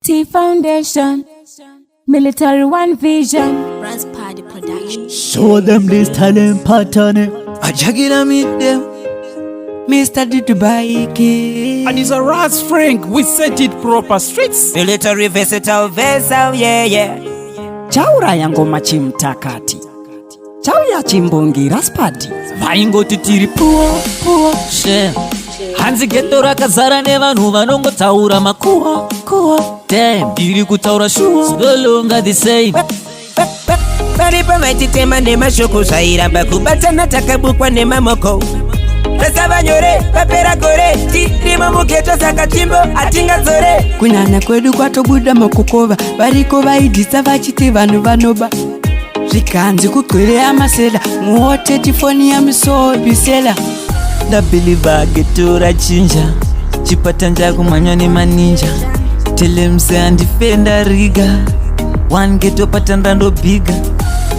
T Foundation, Military One Vision, Runs Paddie Production. Show them this talent pattern. I jack it and meet them. Mr. Dubai. And it's a Ras Frank, we set it proper streets. Military versatile vessel, yeah. Chaura yango machimtakati. Chauya chimbongi raspadi. Vaingo titiri puo. Share. Hanzi Ghetto rakazara nevanhu vanongotaura makuwa. Damn, diri kutaura shuwa. No longer the same. Paripa vaititema nemashoko zvairamba kubatana takabukwa nemamoko. Pesa vanyore, papera gore, tirimo mughetto saka timbo atingadzore. Kunyanya kwedu kwatobuda makukova, variko vaidhisa vachiti vanhu vanoba. Zvikanzi kukwire amasela, muhote tifoni yamisobisela. Ndabhiliva Ghetto rachinja, chipatanja kumhanya nemaninja. Telemse andifenda riga, one Ghetto patanda ndo bigger.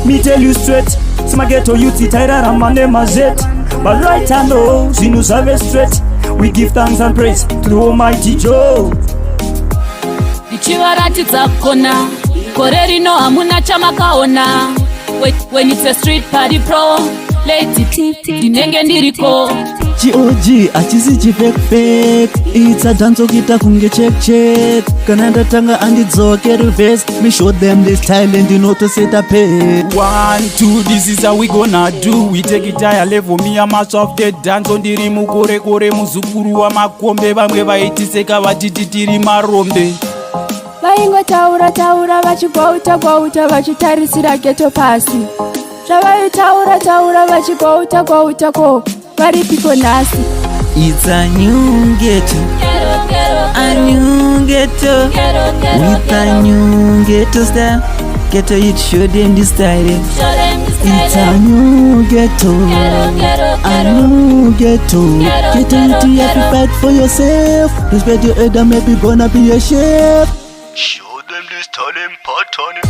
Me tell you straight, sima Ghetto youth itairarama nemazet. But right hand oh, zinu zave straight. We give thanks and praise to the Almighty Joe. Ichivaratidza kona, kore rino hamuna chamakaona. When it's a street Paddie Pro, lady ndinenge ndiriko. G.O.G. achisi chifake. It's a dance okita kunge check. Kana ndatanga andidzoke reverse. Me show them this talent you know to set up pay. 1, 2, this is how we gonna do. We take it higher level, me a master of the dance. Ondiri mukore muzukuru wa makombe. Vamwe vaitiseka vatititiri marombe. Vaingotaura vachigwauta vachitarisira Ghetto pasi. Zvavaitaura vachigwauta ko varipiko nhasi. It's a new Ghetto, a new Ghetto, with a new Ghetto style. Ghetto youth show them the style. It's a new Ghetto, a new Ghetto. Ghetto youth you have to fight for yourself. Respect your elder, maybe gonna be a chef. Show them this talent pattern.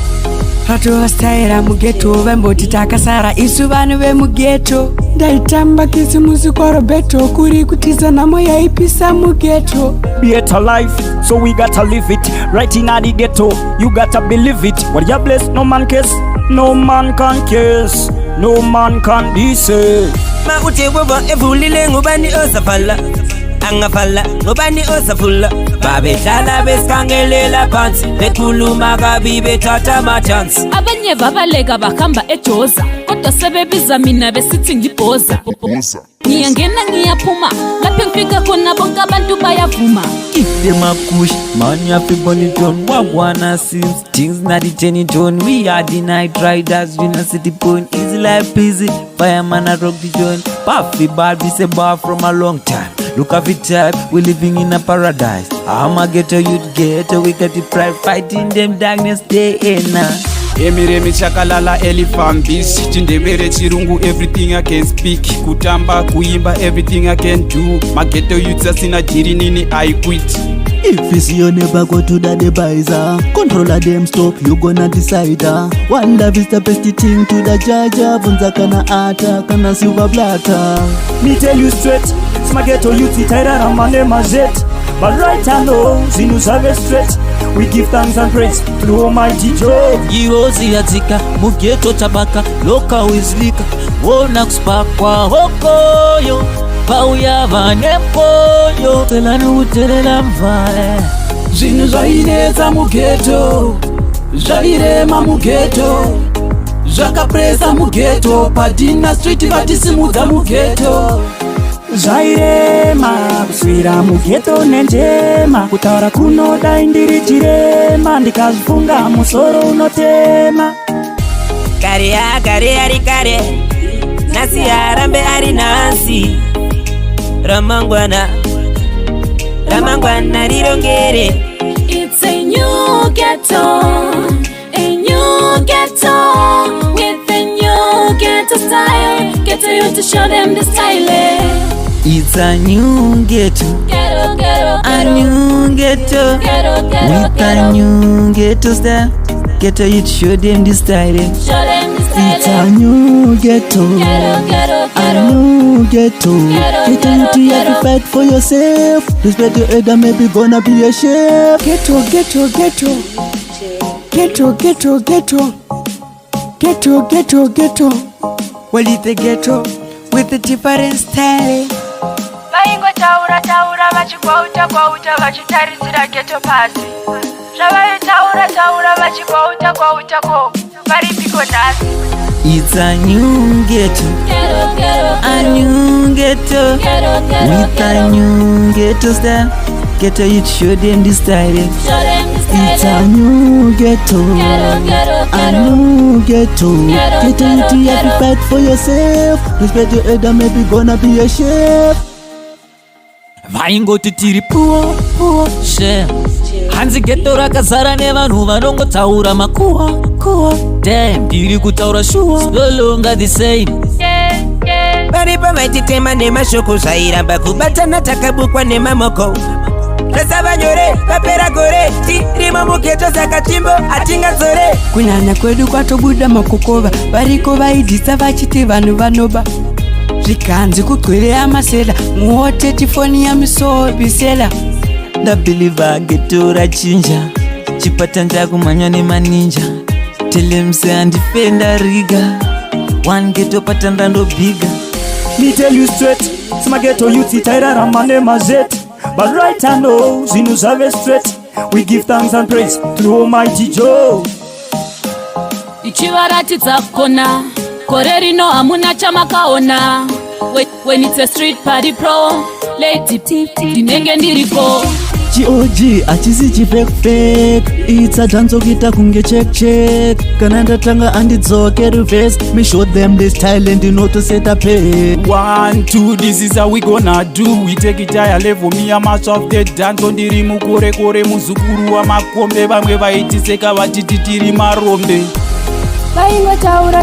Ratovastaira mughetto vamboti takasara isu vanhu vemughetto. Ndaitamba kisi muziko Roberto kuri kutiza namo yaipisa mughetto. Better life, so we gotta live it. Right in the Ghetto, you gotta believe it. What you bless, no man cares, no man can kiss, no man can be saved. Ma utewa evulile ngubani osafala, angafala ngubani osafula. Babethala beskangelela phansi, bekhuluma kabi bethatha amachance. Abanye babaleka bahamba eJoza, kodwa sebebiza mina besithi ngibhoza. Ngiyangena ngiyaphuma, lapho ngifika khona bonke abantu bayavuma. Give them a push, man you have to burn it down. Wagwana since things not the turning tone. We are the night riders, we not city point. Easy life busy, fireman a rock the joint. Puffy Barbie say bar from a long time. Look at the type, we living in a paradise. I'm a Ghetto youth Ghetto, we got the pride fighting them darkness day and night. Emiremi chakalala elifambis chindebere chirungu everything I can speak. Kutamba kuimba everything I can do. My Ghetto youth asina jiri nini I quit. If you see your neighbor go to the deviser, controller them stop, you gonna decide. One love is the best thing to the judge. Bunza kana ata, kana silver blatter. Me tell you straight, sima Ghetto youth itairarama nemazet. But right hand oh, zinu zave straight. We give thanks and praise to the Almighty Joe. Irozi yatika, mughetto tabaka, loka wizlika. Wona kusipakwa hokoyo, pauya vanepoyo. Telanu utelela mvale. Zvinhu zvainetsa mughetto, zvairema mughetto, zvakapresa mughetto, padina street vatisimudza mughetto. Zvairema kuswira mughetto nenjema, kutaura kunoda indiri chirema, ndikazvifunga musoro unotema. Kare ari kare, nasi arambe ari nasi. Ramangwana rirongere. It's a new Ghetto, with a new Ghetto style. Ghetto you to show them the style. It's a new Ghetto, a new Ghetto, with a new Ghetto style. Ghetto you show them the style. It's a new ghetto, a new ghetto. Ghetto youth, you have to fight for yourself. Respect your elder, maybe gonna be a chef. Ghetto, ghetto, ghetto. Ghetto, ghetto, ghetto. Ghetto, ghetto, ghetto. Well, it's the ghetto with a different style. Vaingo taura vachigwauta vachitarisira ghetto pasi. Zvavai taura vachigwauta ko varipiko nhasi. It's a new ghetto, a new ghetto, with a new ghetto style. Ghetto youth, show them the style. It's a new ghetto, a new ghetto. Ghetto youth, you have to fight for yourself. Respect your elder, maybe gonna be a chef. Vaingoti tiri poor share. Hanzi ghetto rakazara nevanhu vanongotaura makuwa. Damn, ndiri kutaura sure, no longer the same. Paripo vaititema nemashoko zvairamba kubatana takabukwa nemamoko. Zvasava nyore papera gore tirimo mugeto saka timbo hatingadzore. Kunyanya kwedu kwatobuda makokova variko vaidhisa vachiti vanhu vanoba. Zvikanzi kugwireya masela muote tifoni yamisobisela. Ndabhiliva ghetto rachinja, chipata ndakumhanya nemaninja. Telemse handifenda riga, one ghetto patanda ndobiga. Me tell you straight, some ghetto youth itairarama nemazet. But right I know, zinu zave straight. We give thanks and praise to Almighty Joe. Ichivaratidza kona kore rino hamuna chamakaona. When it's a street Paddie Pro, lady ndinenge ndiriko. GOG achisi chifake. It's a dance okita kunge check. Kana ndatanga andidzoke reverse. Me show them this talent, you know to set a pay. 1, 2, this is how we gonna do. We take it higher level, me a match of the dance. Ondiri mukore muzukuru wa makombe. Vamwe vaitiseka vatititiri marombe. Vaingo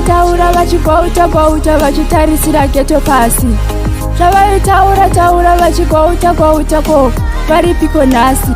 taura vachigwauta vachitarisira ghetto pasi. Zvavai taura vachigwauta ko varipiko nhasi.